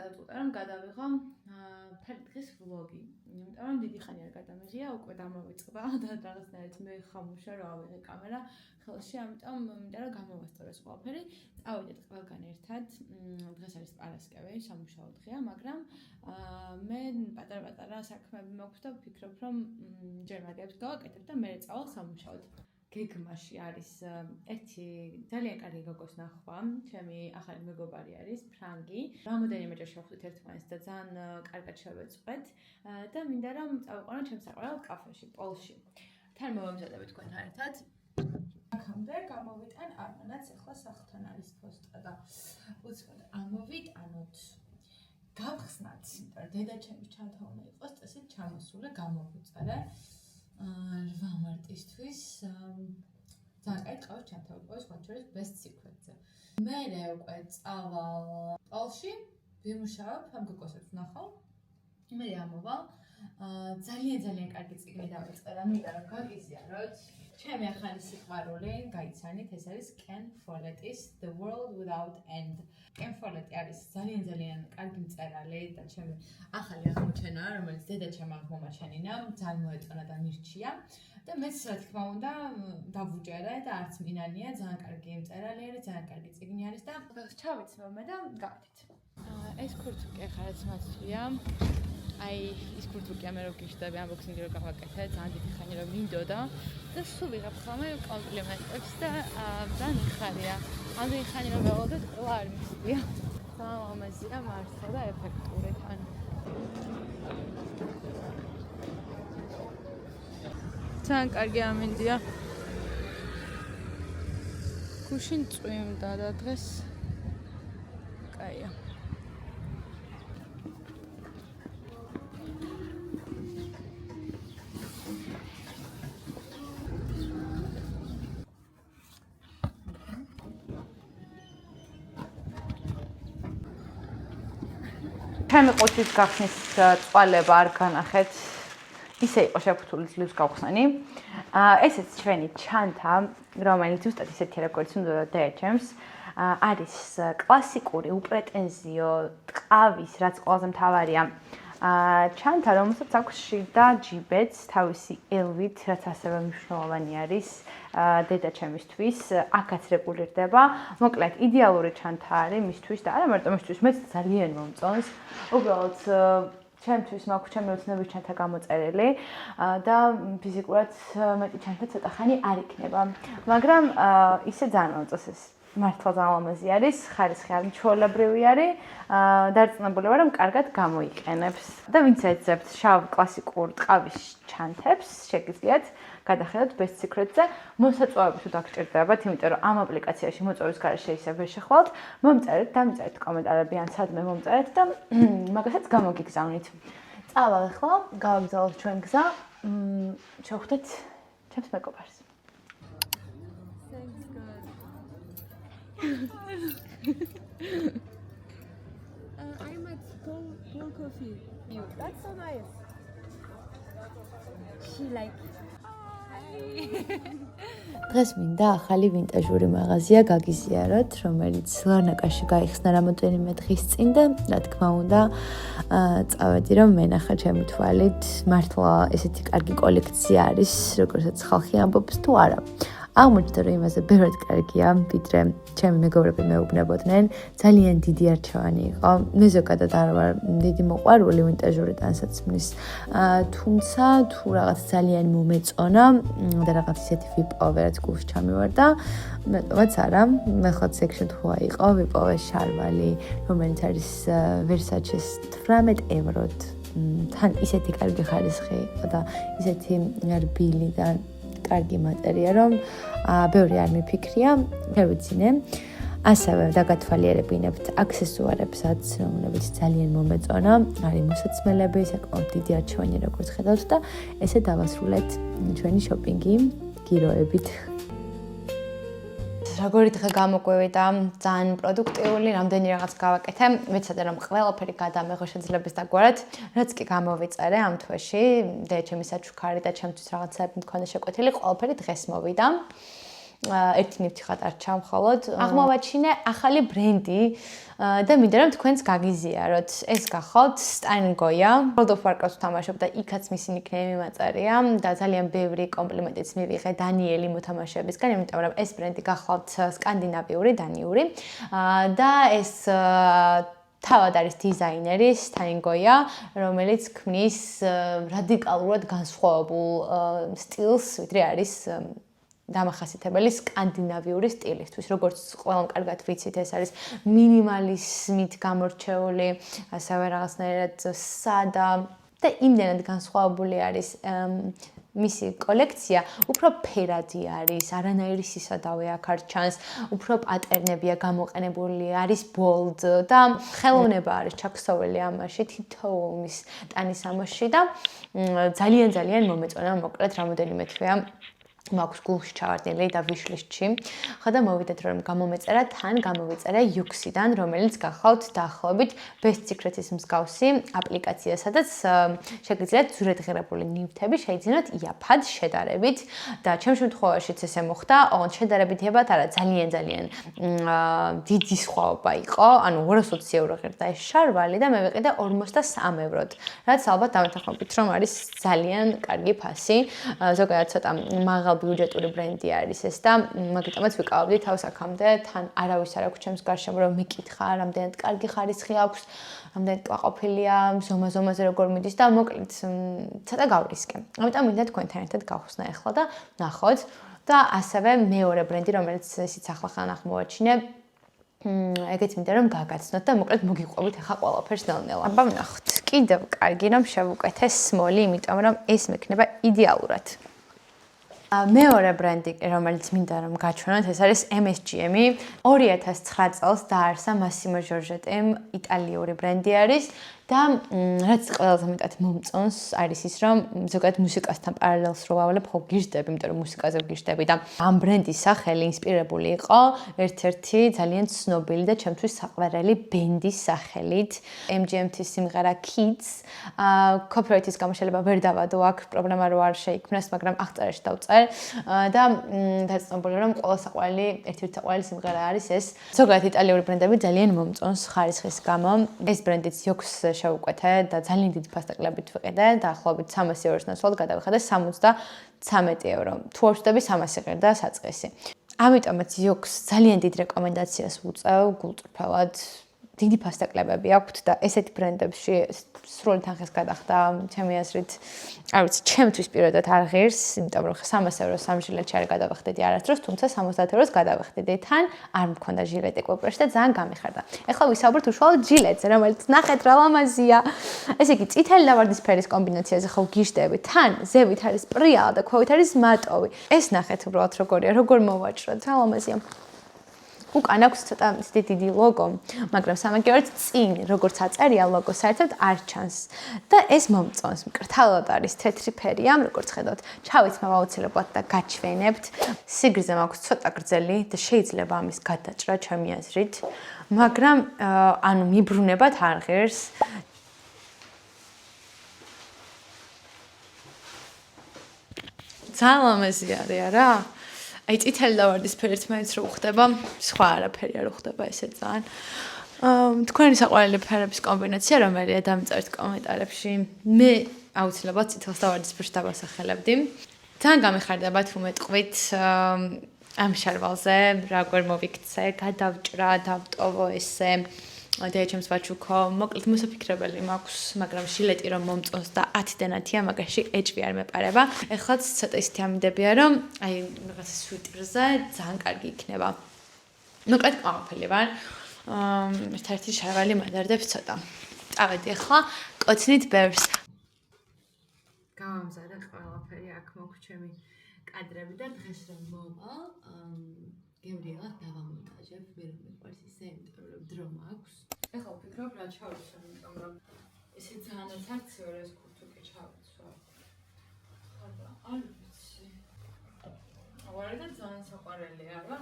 გადაწყვიტა რომ გადავიღო მთელი დღის ვლოგი. იმიტომ რომ დიდი ხანი არ გადამიღია, უკვე დამოვიწყდა და რაღაცნაირად მე ხამუშა რომ ავიღე კამერა ხელში, ამიტომ მინდა რომ გამოვასწოროს ყველაფერი. წავიდეთ ყველგან ერთად. დღეს არის პარასკევი, სამუშაო დღეა, მაგრამ მე პატარ-პატარა საქმეები მაქვს და ვფიქრობ რომ ჯერ მაგებს გავაკეთებ და მე წავალ სამუშაოდ. გეგმაში არის ერთი ძალიან კარგი გოგოს ნახვა, ჩემი ახალი მეგობარი არის, ფრანგი. რამოდენიმეჯერ შევხვდით ერთმანეთს და ძალიან კარგად შევეწყვეთ და მინდა რომ წავიყვანო ჩემს საყვარელ კაფეში, პოლში. თან მოვამზადებ თქვენთან ერთად. აქამდე გამოვიტან არმანაც ახლა სახლთან არის პოსტა და უცბად ამოვიტანოთ. გავხსნათ, იმიტომ რომ დედაჩემის ჩანთა უნდა იყოს წესით ჩამოსული, გამოვუწერე. 8 მარტისთვის ძალიან კაი ყავს ჩანთა უკვე სხვაჩორის best secret-ზე. მე უკვე წავალ პოლში, ვიმუშავებ, ამ გოგოსაც ვნახავ. მე ამოვალ. ძალიან კარგი წიგნი დავიწყე, მინდა რომ გაგიზიაროთ. ჩემი ახალი სიყვარული, გაიცანით, ეს არის Ken Follett's The World Without End. Ken Follett არის ძალიან კარგი მწერალი და ჩემი ახალი აღმოჩენა, რომელიც დედაჩემ აღმომაჩენინა, ძალიან მოეწონა და მირჩია. და მეც რა თქმა უნდა დავუჯერე და არც მინანია, ძალიან კარგი მწერალი არის, ძალიან კარგი წიგნი არის და ჩავიცნობ მე და გავდით. ეს ქურთუკი ახალაც მასვია. აი ის ქურთუკია მე რო გიშდები unboxing-ი რო გავაკეთე, ძალიან დიდი ხანი რომ მინდოდა და სულ ვიღებ ხოლმე კომპლიმენტებს და ძალიან მიხარია. ამდენი ხანი რომ ველოდეთ, ყველა არ მისდია. ძალიან ამაზია მართლა და ეფექტური თან. ძალიან კარგი ამინდია. გუშინ წვიმდა და დღეს კაია. ჩემი ყუთის გახსნის წვალება არ განახეთ. ისე იყო შეფუთული ძლივს გავხსნანი. ესეც ჩვენი ჩანთა, რომელიც ზუსტად ისეთი როგორც უნდა დედაჩემს, არის კლასიკური, უპრეტენზიო, ტყავის, რაც ყველაზე მთავარია. ჩანთა, რომელსაც აქვს შიდა ჯიბეც, თავისი ელვით, რაც ასევე მნიშვნელოვანი არის დედაჩემისთვის, აქაც რეგულირდება. მოკლედ, იდეალური ჩანთა არის მისთვის და არა მარტო მისთვის, მეც ძალიან მომწონს. უბრალოდ ჩემთვის მაქვს ჩემი ოცნების ჩანთა გამოწერილი და ფიზიკურად მეტი ჩანთა ცოტა ხანი არ იქნება. მაგრამ ისე ძალიან მომწონს ეს. მართლა ძალიან ლამაზი არის, ხარისხი არ ჩვეულებრივი არის, დარწმუნებული ვარ, რომ კარგად გამოიყენებს. და ვინც ეძებთ შავ კლასიკურ ტყავის ჩანთებს, შეგიძლიათ გადახედოთ Best Secret-ზე. მოსაწვევები თუ დაგჭირდებათ, იმიტომ რომ ამ აპლიკაციაში მოწვევის გარეშე ისე ვერ შეხვალთ, მომწერეთ, დამიწერეთ კომენტარები ან სადმე მომწერეთ და მაგასაც გამოგიგზავნით. წავალ ახლა, გავაგზავნოთ ჩვენ გზა, შევხვდეთ ჩემს მეგობარს. I'm at Paul Coffee. That's so nice. She like. დღეს მინდა ახალი ვინტაჟური მაღაზია გაგიზიაროთ, რომელიც ლარნაკაში გაიხსნა რამოდენიმე დღის წინ და რა თქმა უნდა, წავედი რომ მენახა ჩემი თვალით, მართლა ესეთი კარგი კოლექცია არის, როგორცაც ხალხი ამბობს თუ არა. აღმოჩნდა რომ იმაზე ბევრად კარგია, ვიდრე ჩემი მეგობრები მეუბნებოდნენ, ძალიან დიდი არჩევანი იყო. მე ზოგადად არ ვარ დიდი მოყვარული ვინტაჟური ტანსაცმლის, თუმცა თუ რაღაც ძალიან მომეწონა და რაღაც ისეთი ვიპოვე, რაც გულს ჩამივარდა, მეტომაც არა, მე ხოთ section 2 იყო, ვიპოვე შარვალი, რომელიც არის Versace-ს 18 ევროდ. თან ისეთი კარგი ხარისხი იყო და ისეთი რბილი და კარგი მატერია, რომ ბევრი არ მიფიქრია, შევიცინე. ასევე დაგათვალიერებინებთ აქსესუარებსაც, რომლებიც ძალიან მომეწონა, არის მოსაცმელები, საკმაოდ დიდი არჩევანი როგორც ხედავთ და ესე დავასრულეთ ჩვენი შოპინგი გიროებით. როგორი დღე გამოგვივიდა, ძალიან პროდუქტიული, რამდენი რაღაც გავაკეთე. ვიცოდე რომ ყველაფერი გადამეღო შეძლების დაგვარად, რაც კი გამოვიწერე ამ თვეში, დედაჩემის საჩუქარი და ჩემთვის რაღაცები მქონდა შეკვეთილი, ყველაფერი დღეს მოვიდა. ერთი ნივთი არ ჩამხოლოდ. აღმოვაჩინე ახალი ბრენდი და მინდა რომ თქვენს გაგიზიაროთ. ეს გახავთ Stein Goya. World of Warcraft ვთამაშობ და იქაც მისი ნიკნეიმი მაწერია და ძალიან ბევრი კომპლიმენტიც მივიღე დანიელი მოთამაშეებისგან, იმიტომ რომ ეს ბრენდი გახავთ სკანდინავიური, დანიური და ეს თავად არის დიზაინერი Stein Goya, რომელიც ქმნის რადიკალურად განსხვავებულ სტილს, ვიდრე არის დამახასიათებელი სკანდინავიური სტილისთვის. როგორც ყველამ კარგად ვიცით, ეს არის მინიმალიზმით გამორჩეული, ასევე რაღაცნაირად სადა და იმდენად განსხვავებული არის მისი კოლექცია, უფრო ფერადი არის, არანაირი სისადავე აქ არ ჩანს, უფრო პატერნებია გამოყენებული, არის bold და ხელოვნება არის ჩაქსოვილი ამაში, თითოეულ მის ტანის ამაში და ძალიან მომეწონა, მოკლედ რამოდენიმე თვეა მაქვს გულში ჩავარდნილი და ვიშლისტში. ხოდა მოვიდეთ რომ გამომეწერა, თან გამოვიწერა Yux-დან, რომელიც გახავთ დაახლოებით Best Secrets-ის მსგავსი აპლიკაცია, სადაც შეგიძლიათ ზურედღირებული ნივთები შეიძინოთ იაფად შედარებით და ჩემ შემთხვევაშიც ესე მოხდა, ოღონდ შედარებითებად არა, ძალიან დიდი სხვაობა იყო, ანუ 220 евро ღირდა ეს შარვალი და მე ვიყიდე 53 ევროდ, რაც ალბათ დამეთანხმებით რომ არის ძალიან კარგი ფასი, ზოგადად ცოტა მაღალ ბიუჯეტური ბრენდი არის ეს და მაგიტომაც ვიკავებდი თავს აქამდე, თან არავის არ აქვს ჩემს გარშემო რომ მიკითხა, რამდენად კარგი ხარისხი აქვს, რამდენად კმაყოფილია, ზომა-ზომაზე როგორ მიდის და მოკლედ ცოტა გავრისკე. ამიტომ მინდა თქვენთან ერთად გავხსნა ახლა და ნახოთ და ასევე მეორე ბრენდი, რომელიც ისიც ახლახან აღმოვაჩინე, ეგეც მინდა რომ გაგაცნოთ და მოკლედ მოგიყვებით ახლა ყველაფერს ნელ-ნელა. აბა ვნახოთ. კიდევ კარგი რომ შევუკეთე small-ი, იმიტომ რომ ეს მექნება იდეალურად. მეორე ბრენდი, რომელიც მინდა რომ გაჩვენოთ, ეს არის MSGM-ი. 2009 წელს დაარსა Massimo Giorgetti'm, იტალიური ბრენდი არის და რაც ყველაზე მეტად მომწონს არის ის, რომ ზოგადად მუსიკასთან პარალელს რო ვავლებ, ხო გიჟდები, იმიტომ რომ მუსიკაზე ვგიჟდები და ამ ბრენდის სახელი ინსპირებული იყო ერთ-ერთი ძალიან ცნობილი და ჩემთვის საყვარელი ბენდის სახელით, MGMT-ის სიმღერა Kids. Copyright-ის გამოშლება ვერ დავადო, აქ პრობლემა რო არ შეიქმნას, მაგრამ აღწერაში დავწერ და დაწნებული რომ ყველა საყვარელი, ერთ-ერთი საყვარელი სიმღერა არის ეს. ზოგადად იტალიური ბრენდები ძალიან მომწონს ხარისხის გამო. ეს ბრენდიც Yux შევუკვეთე და ძალიან დიდი ფასტაკლებით ვიყიდე და ახლობით 300 ევროს ნაცვლად გადავიხადე 73 евро. თუ არ ვწდები 300 ღირდა საწყისი. ამიტომაც Yux ძალიან დიდ რეკომენდაციას ვუწევ გულწრფელად. დიდი ფასტაკლებები აქვთ და ესეთი ბრენდებში სრული თანხის გადახდა ჩემი აზრით, არ ვიცი, ჩემთვის პირადად არ ღირს, იმიტომ რომ 300 ევროს ამ ჟილეტში არ გადავახდედი არასდროს, თუმცა 70 ევროს გადავახდედი. თან არ მქონდა ჟილეტი კვიპროში და ძალიან გამიხარდა. ეხლა ვისაუბროთ უშუალოდ ჟილეტზე, რომელიც ნახეთ რა ლამაზია. ესე იგი, წითელი და ვარდისფერის კომბინაციაზე ხო გიჟდები, თან ზევით არის პრიალა და ქვევით არის მატოვი. ეს ნახეთ უბრალოდ როგორია, როგორ მოვაჭროთ, რა ლამაზია. უკან აქვს ცოტა დიდი ლოგო, მაგრამ სამაგიეროდ წინ როგორც აწერია ლოგო საერთოდ არ ჩანს. და ეს მომწონს, მკრთალად არის თეთრი ფერია, როგორც ხედავთ, ჩავიცმევ აუცილებლად და გაჩვენებთ. სიგრძე მაქვს ცოტა გრძელი და შეიძლება ამის გადაჭრა ჩემი აზრით, მაგრამ ანუ მიბრუნებად არ ღირს. ძალიან ლამაზი არის არა? აი წითელი და ვარდისფერი ერთმანეთს რო უხდება, სხვა არაფერი არ უხდება ესე ძალიან. თქვენი საყვარელი ფერების კომბინაცია რომელია დამწერთ კომენტარებში. მე აუცილებლად წითელს და ვარდისფერს დავასახელებდი. ძალიან გამიხარდება თუ მეტყვით ამ შარვალზე, რაგვარ მოვიქცე, გადავჭრა, დავტოვო ესე. და ჩემს ვაჩუქო, მოკლედ მოსაფიქრებელი მაქვს, მაგრამ ჟილეტი რომ მომწონს და 10-დან 10-ია, მაგაში ეჭვი არ მეპარება. ეხლაც ცოტა ისეთი ამიდებია, რომ აი რაღაცა სვიტრზე ძალიან კარგი იქნება. მოკლედ ყმაყოფილი ვარ. ერთ-ერთი შარვალი მადარდებს ცოტა. წავედი ახლა კოცნით ბევრს. გავამზადე ყველაფერი, აქ მოქვს ჩემი კადრები და დღეს რომ მოვალ, გემრიელად დავამონტაჟებ, მე რომ მიყვარს ისე, იმიტომ რომ დრო მაქვს. ეხლა ვფიქრობ რა ჩავიცვამ, იმიტომ რომ ესე ძალიან ათარცეო ეს კურთუკი ჩავიცვა. ხოდა არ ვიცი. ავარიდან ძალიან საყვარელია რა.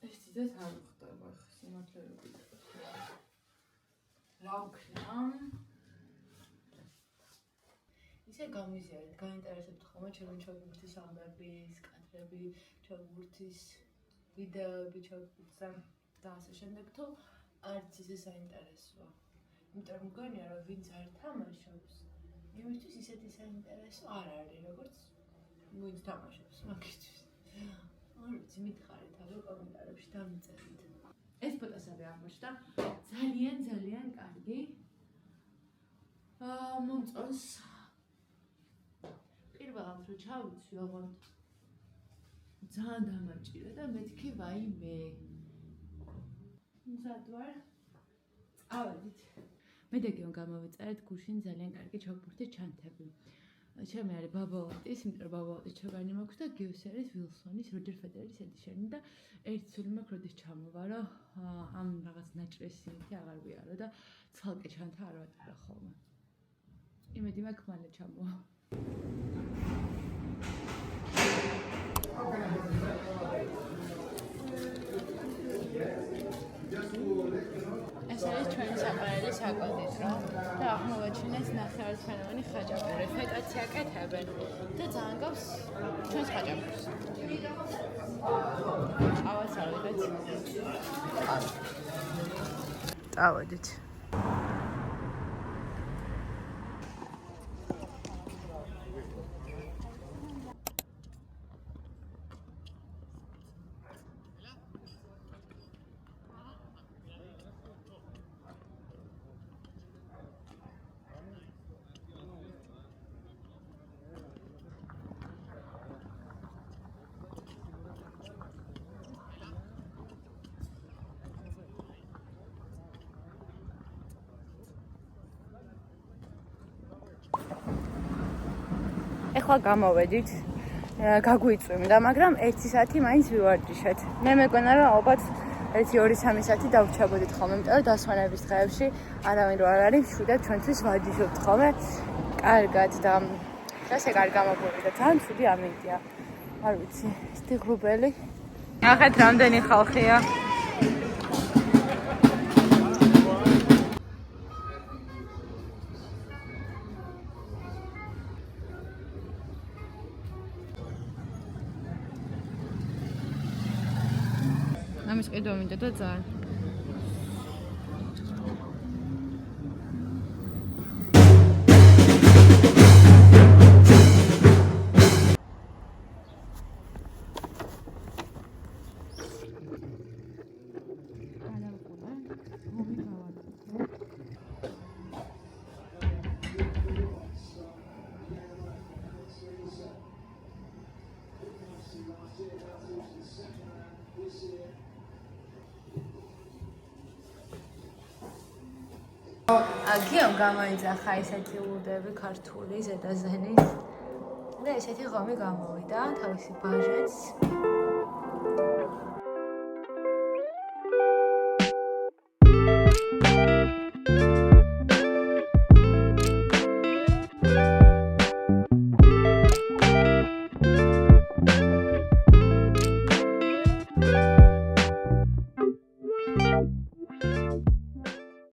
ეს დიდად არ ხდება ხა სიმართლე რომ ვიტყვი. რა ვქნა? ისე გამიზიარეთ, გაინტერესებთ ხოლმე ჩემი ჩოგბურთის ამბები, კადრები, ჩოგბურთის ვიდეოები ჩოგბურთზე და ასე შემდეგ, თუ არც ისე საინტერესოა. იმიტომ რომ მგონია, რომ ვინც არ თამაშობს, იმისთვის ისეთი საინტერესო არ არის, როგორც ვინც თამაშობს მაგისთვის. არ ვიცი, მითხარით ალბათ კომენტარებში დამიწერეთ. ეს ფოტოსები აღმოჩნდა ძალიან კარგი. მომწონს პირველად რომ ჩავიცვი, ოღონდ ძალიან დამაჭირა და მეთქი ვაიმე. მზად ვარ. წავედით. მე და გიონ გამოვიწერეთ გუშინ ძალიან კარგი ჩოგბურთის ჩანთები. ჩემი არის ბაბაოტის, იმიტომ რომ ბაბაოტის ჩოგანი მაქვს და გიოს არის ვილსონის, როჯერ ფედერერის ედიშენი და ერთი სული მაქვს, როდის ჩამოვარო, ამ რაღაც ნაჭრეს იმითი აღარ ვიარო და ცალკე ჩანთა არ ვატირა ხოლმე. იმედი მაქვს მალე ჩამოვა. ეს არის ჩვენი საყვარელი საკონდიტრო და აღმოვაჩინეთ ნახევარწვენოვანი ხაჭაპური. ფეტაცი აკეთებენ და ძალიან გავს ჩვენს ხაჭაპურს. ყავას არ ვიღეთ. წავედით. ეხლა გამოვედით, გაგვიწვიმდა, მაგრამ 1 საათი მაინც ვივარჯიშეთ. მე მეგონა რომ ალბათ 1-2-3 საათი დავრჩებოდით ხოლმე, იმიტომ რომ დასვენების დღეებში არავინ რო არ არის, მშვიდად ჩვენთვის ვარჯიშობთ ხოლმე. კარგად და ესე კარგი გამოგული და ძალიან ცუდი ამინდია. არ ვიცი, სტიღრუბელი. ნახეთ რამდენი ხალხია. ამის ყიდვა მინდა და ძალიან. გიომ გამოიძახა ესეთი ურდები ქართული ზედაზენის და ესეთი ღომი გამოვიდა თავისი ბაჟეთს.